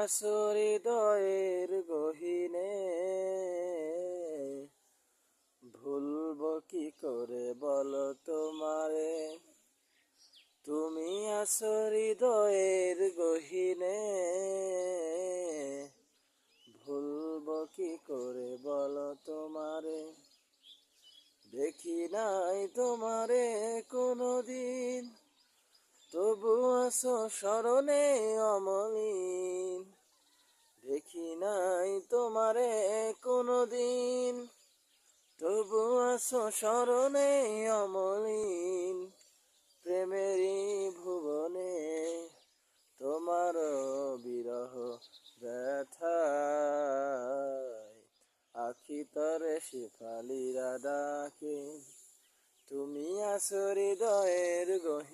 আছো হৃদয়ের গহীনে, ভুলবো কি করে বলো তোমারে। তুমি আছো হৃদয়ের গহীনে, ভুলবো কি করে বলো তোমারে। দেখি নাই তোমারে কোনোদিন, তবু আছো স্মরণে অমলিন। দেখি নাই তোমারে কোনোদিন, তবু আছো স্মরণে অমলিন। প্রেমেরই ভুবনে তোমার বিরহ ব্যথায় আখি তরে শেফালিরা ডাকে। তুমি আছো হৃদয়ের গহীনে।